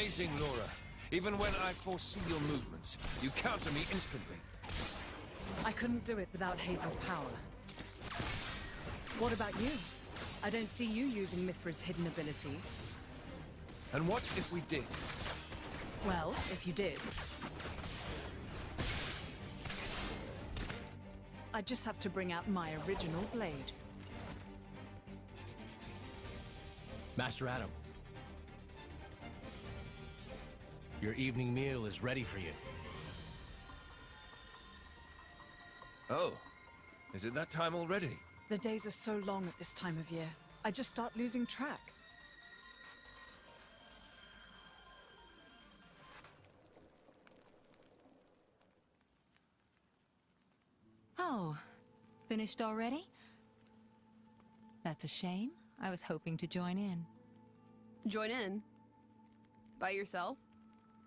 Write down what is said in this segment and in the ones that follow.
Amazing, Laura. Even when I foresee your movements, you counter me instantly. I couldn't do it without Hazel's power. What about you? I don't see you using Mithra's hidden ability. And what if we did? Well, if you did, I'd just have to bring out my original blade. Master Adam, your evening meal is ready for you. Oh, is it that time already? The days are so long at this time of year. I just start losing track. Oh, finished already? That's a shame. I was hoping to join in. Join in? By yourself?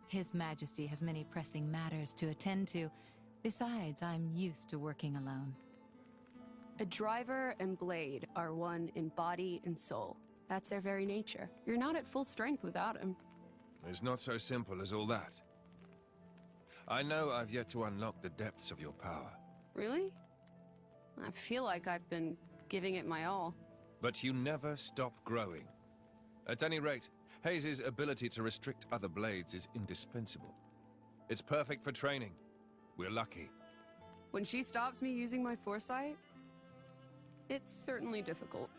His Majesty has many pressing matters to attend to. Besides, I'm used to working alone. A driver and blade are one in body and soul. That's their very nature. You're not at full strength without him. It's not so simple as all that. I know I've yet to unlock the depths of your power. Really? I feel like I've been giving it my all. But you never stop growing. At any rate, Hayes' ability to restrict other blades is indispensable. It's perfect for training. We're lucky. When she stops me using my foresight, it's certainly difficult.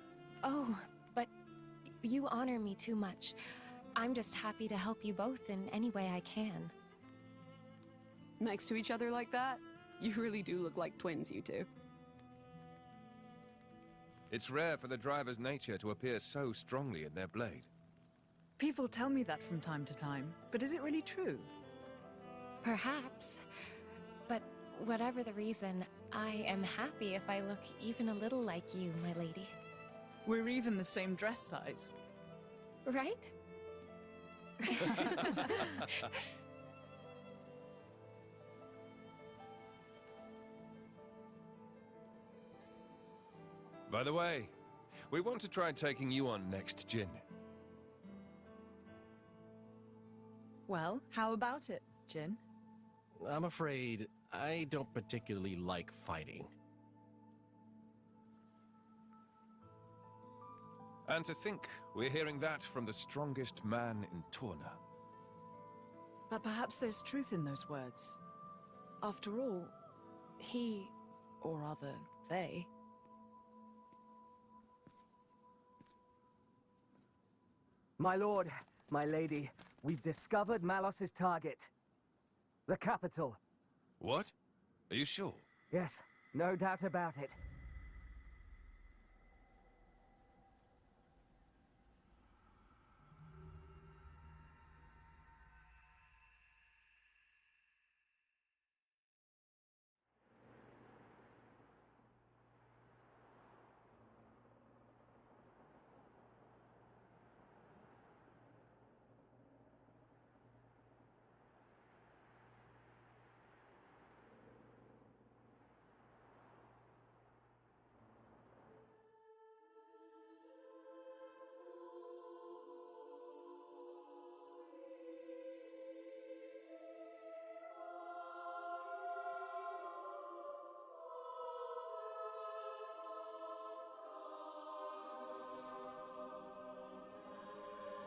Oh, but you honor me too much. I'm just happy to help you both in any way I can. Next to each other like that, you really do look like twins, you two. It's rare for the driver's nature to appear so strongly in their blade. People tell me that from time to time, but is it really true? Perhaps. But whatever the reason, I am happy if I look even a little like you, my lady. We're even the same dress size. Right? By the way, we want to try taking you on next, Jin. Well, how about it, Jin? I'm afraid I don't particularly like fighting. And to think we're hearing that from the strongest man in Torna. But perhaps there's truth in those words. After all, he, or rather, they, My lord, my lady, we've discovered Malos's target. The capital. What? Are you sure? Yes, no doubt about it.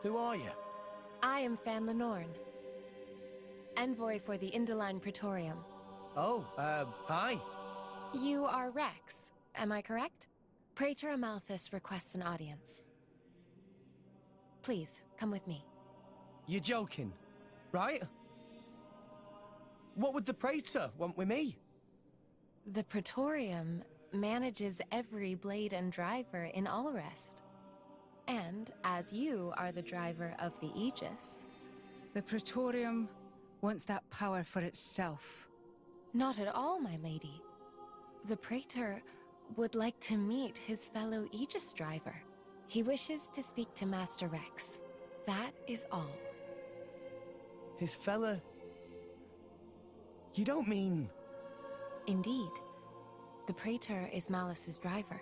Who are you? I am Fan Lenorn, envoy for the Indoline Praetorium. Oh, hi. You are Rex, am I correct? Praetor Amalthus requests an audience. Please, come with me. You're joking, right? What would the Praetor want with me? The Praetorium manages every blade and driver in Alrest. And as you are the driver of the Aegis... The Praetorium wants that power for itself. Not at all, my lady. The Praetor would like to meet his fellow Aegis driver. He wishes to speak to Master Rex. That is all. His fella... You don't mean... Indeed. The Praetor is Malice's driver.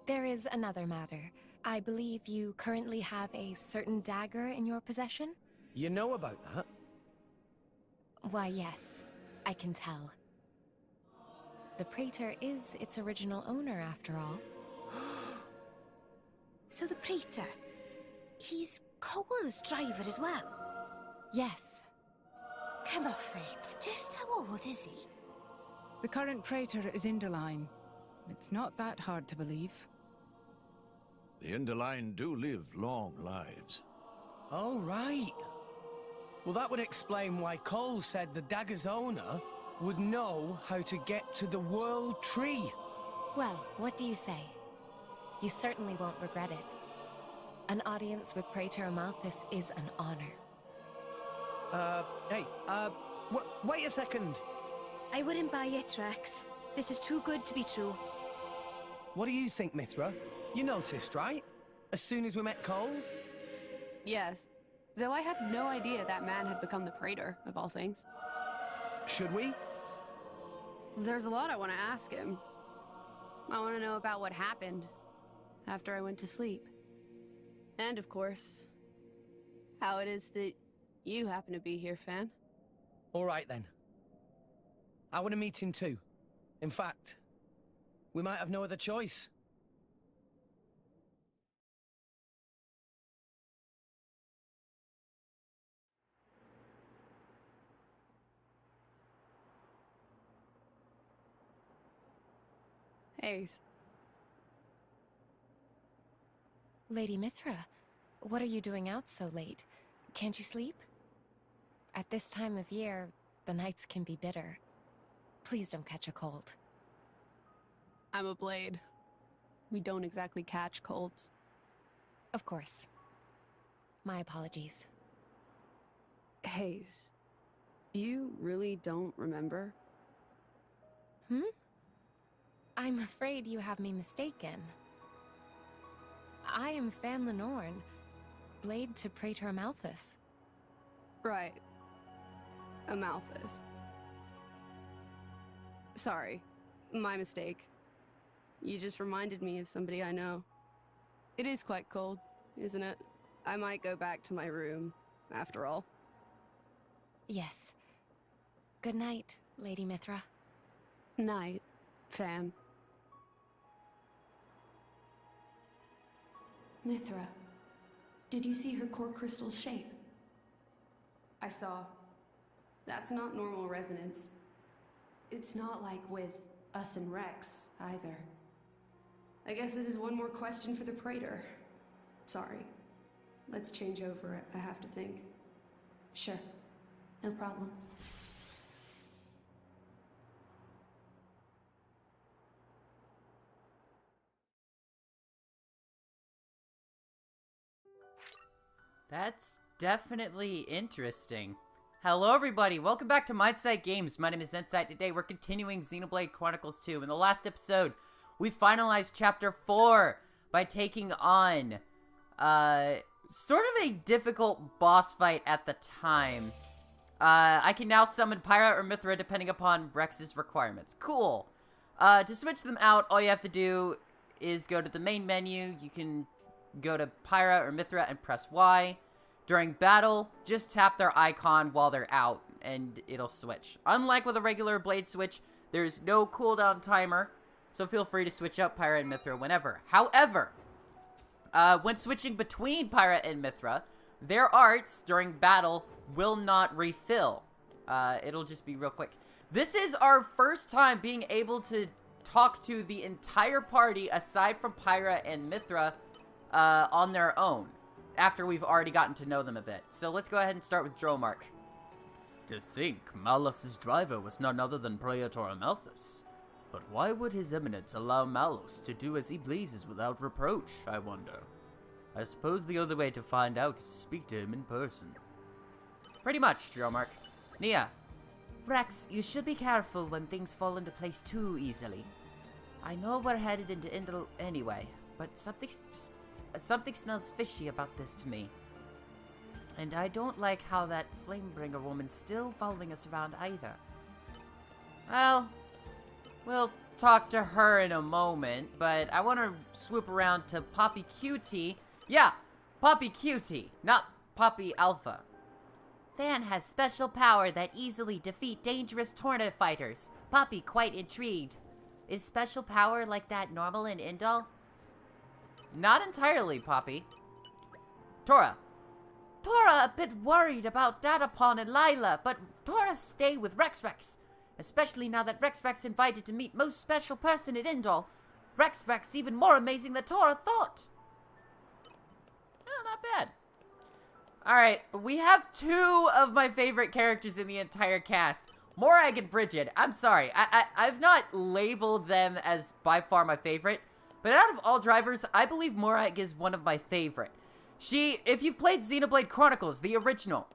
There is another matter. I believe you currently have a certain dagger in your possession? You know about that? Why, yes, I can tell. The Praetor is its original owner, after all. So the Praetor, he's Cole's driver as well? Yes. Come off it. Just how old is he? The current Praetor is Inderline. It's not that hard to believe. The Inderline do live long lives. Oh, right. Well, that would explain why Cole said the dagger's owner would know how to get to the World Tree. Well, what do you say? You certainly won't regret it. An audience with Praetor Amalthus is an honor. Wait a second. I wouldn't buy it, Rex. This is too good to be true. What do you think, Mithra? You noticed, right? As soon as we met Cole? Yes. Though I had no idea that man had become the Praetor, of all things. Should we? There's a lot I want to ask him. I want to know about what happened after I went to sleep. And, of course, how it is that you happen to be here, Fan. All right, then. I want to meet him too. In fact, we might have no other choice. Hayes. Lady Mithra, what are you doing out so late? Can't you sleep? At this time of year, the nights can be bitter. Please don't catch a cold. I'm a blade. We don't exactly catch colds. Of course. My apologies. Hayes, you really don't remember? I'm afraid you have me mistaken. I am Fan Lenorn, blade to Praetor Amalthus. Right. Amalthus. Sorry. My mistake. You just reminded me of somebody I know. It is quite cold, isn't it? I might go back to my room, after all. Yes. Good night, Lady Mithra. Night, Fan. Mithra, did you see her core crystal's shape? I saw. That's not normal resonance. It's not like with us and Rex, either. I guess this is one more question for the Praetor. Sorry. Let's change over. I have to think. Sure. No problem. That's definitely interesting. Hello everybody, welcome back to N-SightMSG. My name is N-Sight. Today we're continuing Xenoblade Chronicles 2. In the last episode, we finalized Chapter 4 by taking on, sort of a difficult boss fight at the time. I can now summon Pyra or Mithra depending upon Rex's requirements. Cool. To switch them out, all you have to do is go to the main menu. You can go to Pyra or Mithra and press Y. During battle, just tap their icon while they're out, and it'll switch. Unlike with a regular blade switch, there's no cooldown timer, so feel free to switch out Pyra and Mithra whenever. However, when switching between Pyra and Mithra, their arts during battle will not refill. It'll just be real quick. This is our first time being able to talk to the entire party, aside from Pyra and Mithra, on their own, after we've already gotten to know them a bit. So let's go ahead and start with Dromark. To think Malos' driver was none other than Praetor Amalthus. But why would His Eminence allow Malos to do as he pleases without reproach, I wonder? I suppose the only way to find out is to speak to him in person. Pretty much, Dromark. Nia. Rex, you should be careful when things fall into place too easily. I know we're headed into Indal anyway, but something smells fishy about this to me. And I don't like how that Flamebringer woman's still following us around either. Well, we'll talk to her in a moment, but I want to swoop around to Poppy Cutie. Yeah, Poppy Cutie, not Poppy Alpha. Than has special power that easily defeat dangerous tornado fighters. Poppy quite intrigued. Is special power like that normal in Indal? Not entirely, Poppy. Tora. Tora a bit worried about Datapon and Lila, but Tora stay with Rex. Especially now that Rex invited to meet most special person in Indal. Rex even more amazing than Tora thought. Oh, not bad. Alright, we have two of my favorite characters in the entire cast. Morag and Bridget. I'm sorry, I've not labeled them as by far my favorite, but out of all drivers, I believe Morag is one of my favorite. If you've played Xenoblade Chronicles, the original,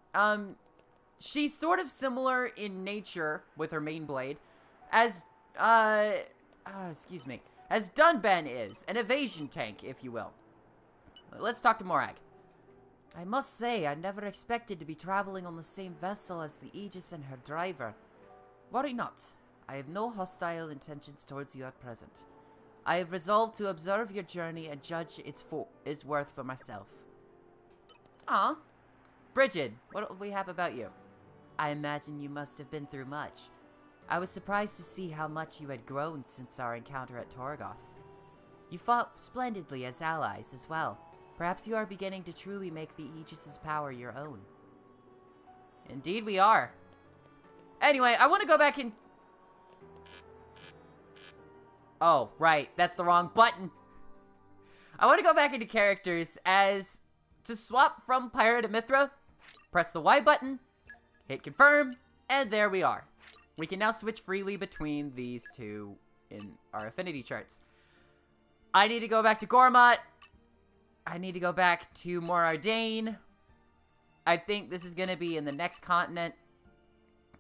she's sort of similar in nature with her main blade as, as Dunban is, an evasion tank, if you will. Let's talk to Morag. I must say, I never expected to be traveling on the same vessel as the Aegis and her driver. Worry not. I have no hostile intentions towards you at present. I have resolved to observe your journey and judge its worth for myself. Aw. Bridget, what do we have about you? I imagine you must have been through much. I was surprised to see how much you had grown since our encounter at Torgoth. You fought splendidly as allies as well. Perhaps you are beginning to truly make the Aegis's power your own. Indeed we are. Anyway, I want to go back and... Oh, right. That's the wrong button. I want to go back into characters as... To swap from Pirate to Mithra, press the Y button, hit confirm, and there we are. We can now switch freely between these two in our affinity charts. I need to go back to Gormat. I need to go back to Morardain. I think this is going to be in the next continent.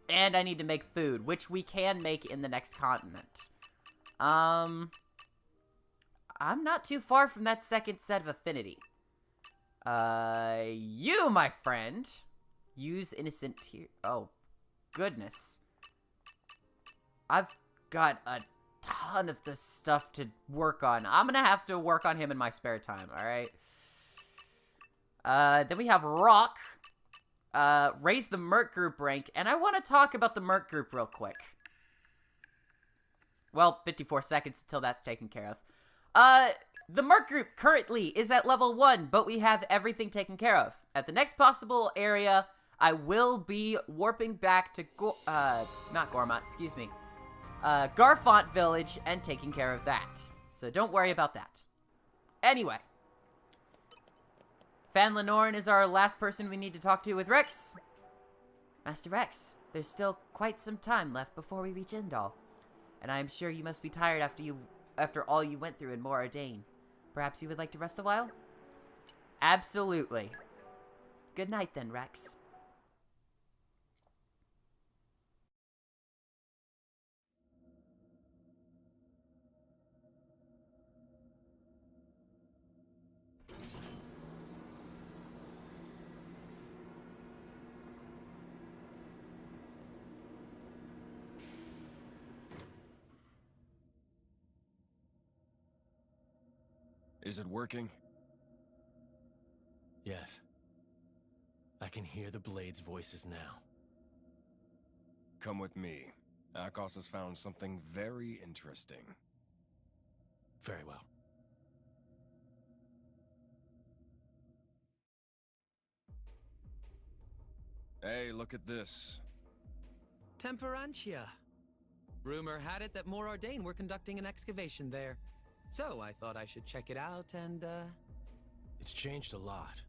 And I need to make food, which we can make in the next continent. I'm not too far from that second set of affinity. You, my friend. Use innocent tear. Oh, goodness. I've got a ton of this stuff to work on. I'm gonna have to work on him in my spare time, alright? Then we have Rock. Raise the Merc Group rank. And I want to talk about the Merc Group real quick. Well, 54 seconds until that's taken care of. The Merc Group currently is at level 1, but we have everything taken care of. At the next possible area, I will be warping back to not Gormat, excuse me. Garfont Village and taking care of that. So don't worry about that. Anyway. Fan Lenorn is our last person we need to talk to with Rex. Master Rex, there's still quite some time left before we reach Indal. And I am sure you must be tired after all you went through in Morardain. Perhaps you would like to rest a while? Absolutely. Good night then, Rex. Is it working? Yes. I can hear the Blade's voices now. Come with me. Akos has found something very interesting. Very well. Hey, look at this. Temperantia. Rumor had it that Morardain were conducting an excavation there. So I thought I should check it out and, It's changed a lot,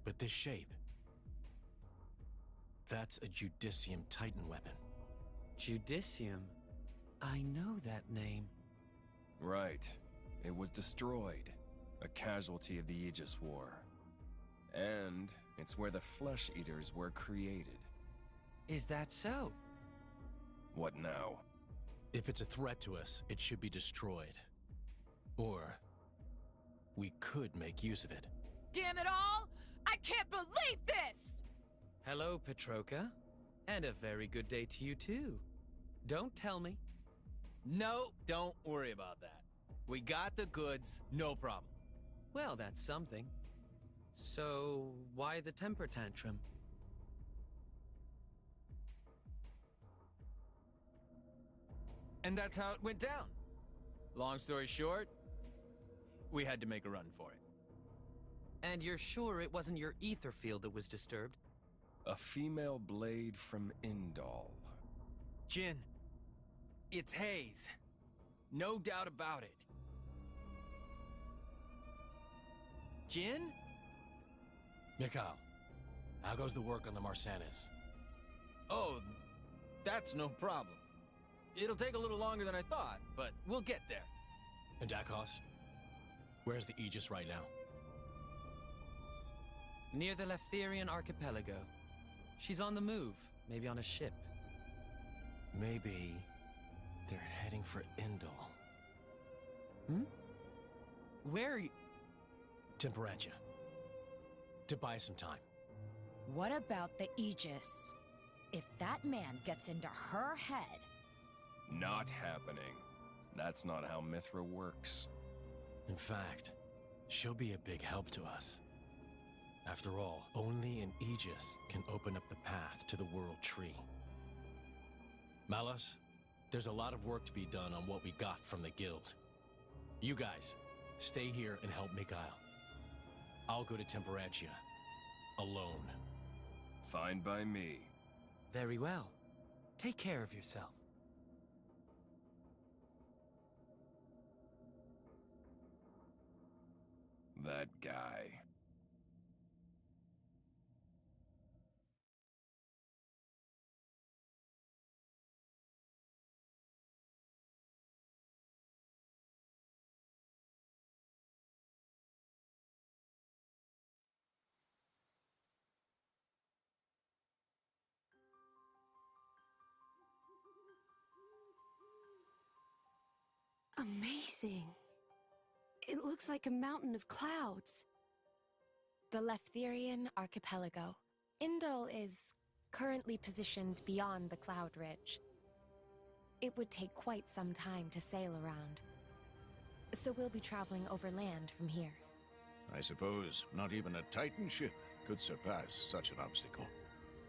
but this shape... That's a Judicium Titan weapon. Judicium? I know that name. Right. It was destroyed. A casualty of the Aegis War. And it's where the Flesh Eaters were created. Is that so? What now? If it's a threat to us, it should be destroyed. Or, we could make use of it. Damn it all! I can't believe this! Hello, Petroka. And a very good day to you, too. Don't tell me. No, don't worry about that. We got the goods, no problem. Well, that's something. So, why the temper tantrum? And that's how it went down. Long story short, we had to make a run for it. And you're sure it wasn't your ether field that was disturbed? A female blade from Indol. Jin, it's Hayes. No doubt about it. Jin? Mikhail, how goes the work on the Marsanis? Oh, that's no problem. It'll take a little longer than I thought, but we'll get there. And Dakos? Where's the Aegis right now? Near the Leftherian archipelago. She's on the move, maybe on a ship. Maybe they're heading for Indol. Hmm? Where are you? Temperantia. To buy some time. What about the Aegis? If that man gets into her head... Not happening. That's not how Mithra works. In fact, she'll be a big help to us. After all, only an Aegis can open up the path to the World Tree. Malos, there's a lot of work to be done on what we got from the Guild. You guys, stay here and help Mikhail. I'll go to Temperantia. Alone. Fine by me. Very well. Take care of yourself. That guy. Amazing. It looks like a mountain of clouds. The Leftherian archipelago. Indol is currently positioned beyond the cloud ridge. It would take quite some time to sail around. So we'll be traveling over land from here. I suppose not even a Titan ship could surpass such an obstacle.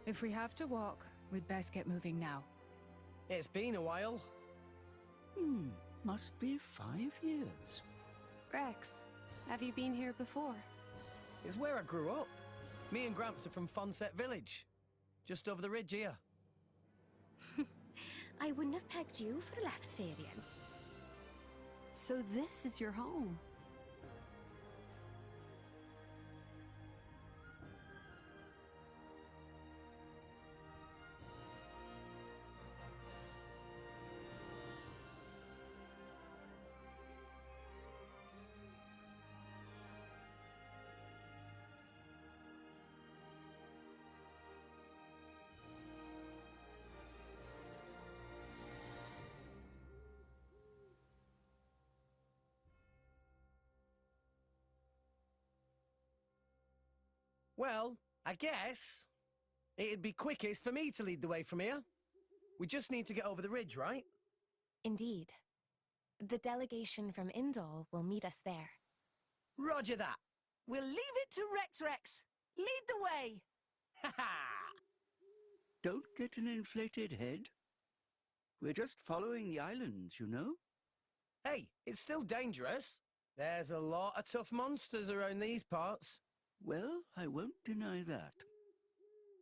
If we have to walk, we'd best get moving now. It's been a while. Must be 5 years. Rex, have you been here before? It's where I grew up. Me and Gramps are from Fonset Village. Just over the ridge here. I wouldn't have pegged you for a Leftherian. So this is your home? Well, I guess it'd be quickest for me to lead the way from here. We just need to get over the ridge, right? Indeed. The delegation from Indol will meet us there. Roger that. We'll leave it to Rex. Lead the way. Ha ha! Don't get an inflated head. We're just following the islands, you know? Hey, it's still dangerous. There's a lot of tough monsters around these parts. Well, I won't deny that.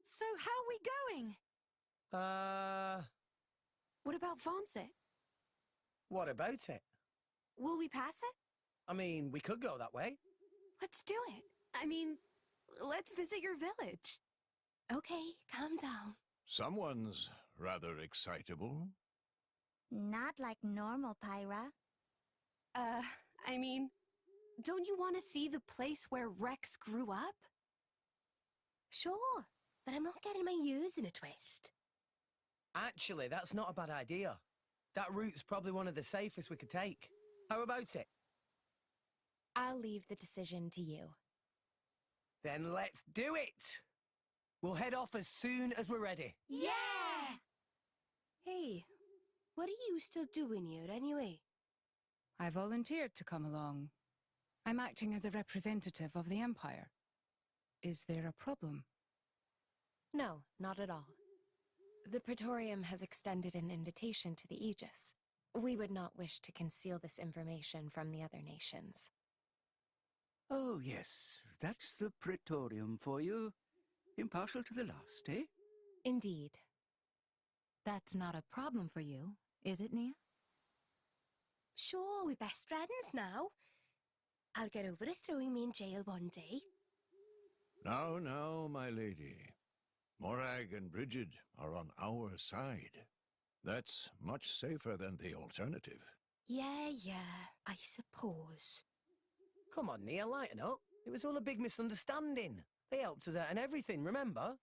So how are we going? What about Fonset? What about it? Will we pass it? I mean, we could go that way. Let's do it. I mean, let's visit your village. Okay, calm down. Someone's rather excitable. Not like normal, Pyra. I mean, don't you want to see the place where Rex grew up? Sure, but I'm not getting my ears in a twist. Actually, that's not a bad idea. That route's probably one of the safest we could take. How about it? I'll leave the decision to you. Then let's do it! We'll head off as soon as we're ready. Yeah! Hey, What are you still doing here, anyway? I volunteered to come along. I'm acting as a representative of the Empire. Is there a problem? No, not at all. The Praetorium has extended an invitation to the Aegis. We would not wish to conceal this information from the other nations. Oh, yes. That's the Praetorium for you. Impartial to the last, eh? Indeed. That's not a problem for you, is it, Nia? Sure, we're best friends now. I'll get over it throwing me in jail one day. Now, now, my lady. Morag and Bridget are on our side. That's much safer than the alternative. Yeah, I suppose. Come on, Nia, lighten up. It was all a big misunderstanding. They helped us out and everything, remember?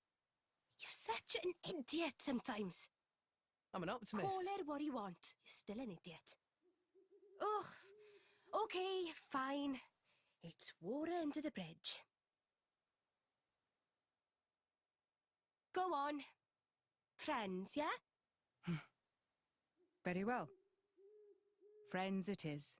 You're such an idiot sometimes. I'm an optimist. Call it what you want. You're still an idiot. Ugh. Okay, fine. It's water under the bridge. Go on. Friends, yeah? Very well. Friends it is.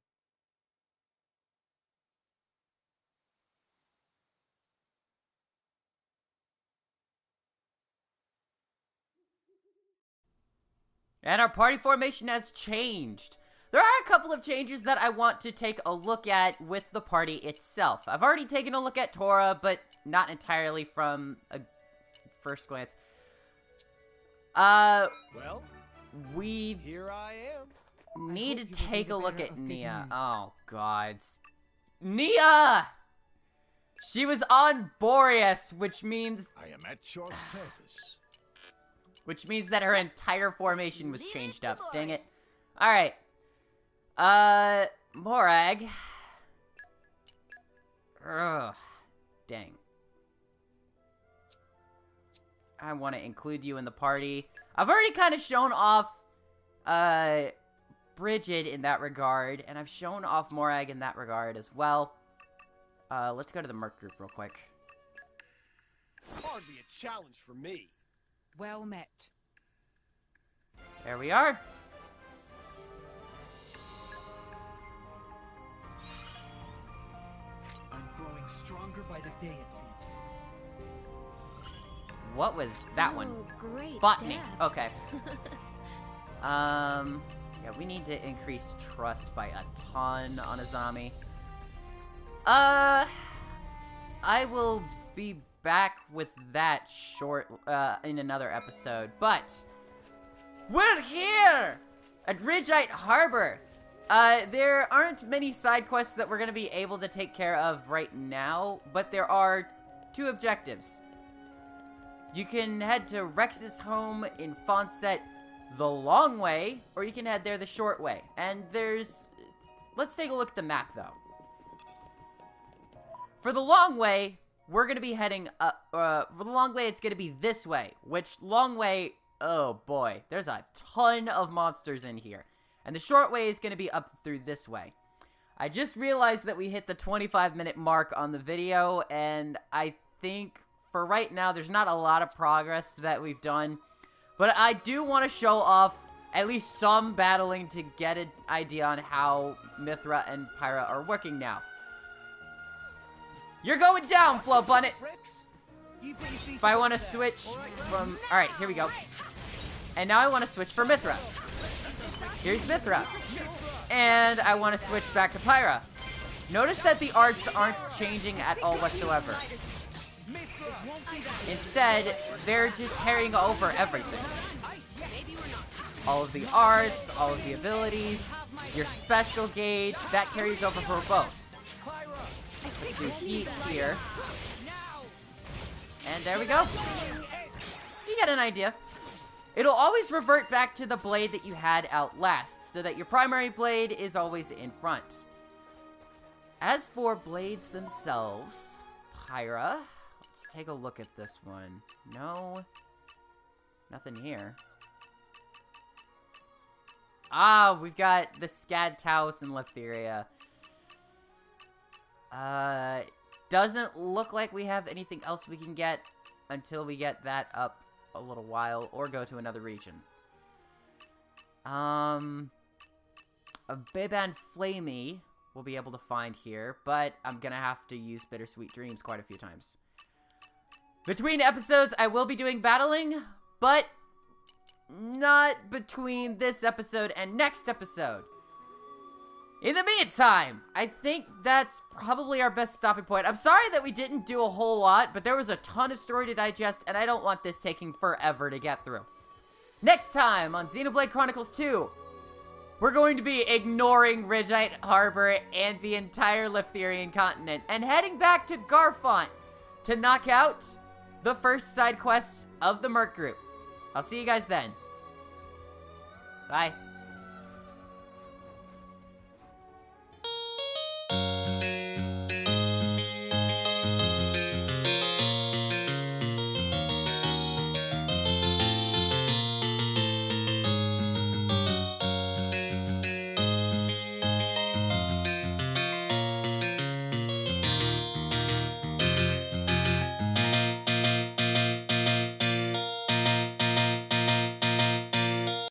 And our party formation has changed. There are a couple of changes that I want to take a look at with the party itself. I've already taken a look at Tora, but not entirely from a first glance. Well, here I am. Need to take a look at Nia. Oh, God. Nia! She was on Boreas, which means... I am at your service. Which means that her entire formation was changed up. Dang it. Alright. Morag. Ugh. Dang. I want to include you in the party. I've already kind of shown off, Bridget in that regard, and I've shown off Morag in that regard as well. Let's go to the Merc group real quick. Hardly a challenge for me. Well met. There we are. I'm growing stronger by the day, it seems. What was that one? Great Botany. stats. Okay. Yeah, we need to increase trust by a ton on Azami. I will be back with that in another episode, but we're here at Ridgeite Harbor. There aren't many side quests that we're going to be able to take care of right now, but there are 2 objectives. You can head to Rex's home in Fonset the long way, or you can head there the short way. And there's... Let's take a look at the map, though. For the long way, we're going to be heading up... for the long way, it's going to be this way. Which, long way... Oh, boy. There's a ton of monsters in here. And the short way is going to be up through this way. I just realized that we hit the 25-minute mark on the video, and I think... For right now, there's not a lot of progress that we've done, but I do want to show off at least some battling to get an idea on how Mithra and Pyra are working now. You're going down, Flo Bunnet! If I want to switch from... Alright, here we go. And now I want to switch for Mithra. Here's Mithra. And I want to switch back to Pyra. Notice that the arts aren't changing at all whatsoever. Instead, they're just carrying over everything. All of the arts, all of the abilities, your special gauge, that carries over for both. Let's do heat here. And there we go. You get an idea. It'll always revert back to the blade that you had out last, so that your primary blade is always in front. As for blades themselves, Pyra... Let's take a look at this one. No. Nothing here. Ah, we've got the Scad Taos and Leftheria. Doesn't look like we have anything else we can get until we get that up a little while or go to another region. A Biban Flamey we'll be able to find here, but I'm gonna have to use Bittersweet Dreams quite a few times. Between episodes, I will be doing battling, but not between this episode and next episode. In the meantime, I think that's probably our best stopping point. I'm sorry that we didn't do a whole lot, but there was a ton of story to digest, and I don't want this taking forever to get through. Next time on Xenoblade Chronicles 2, we're going to be ignoring Ridgeite Harbor and the entire Leftherian continent and heading back to Garfont to knock out the first side quest of the Merc Group. I'll see you guys then. Bye.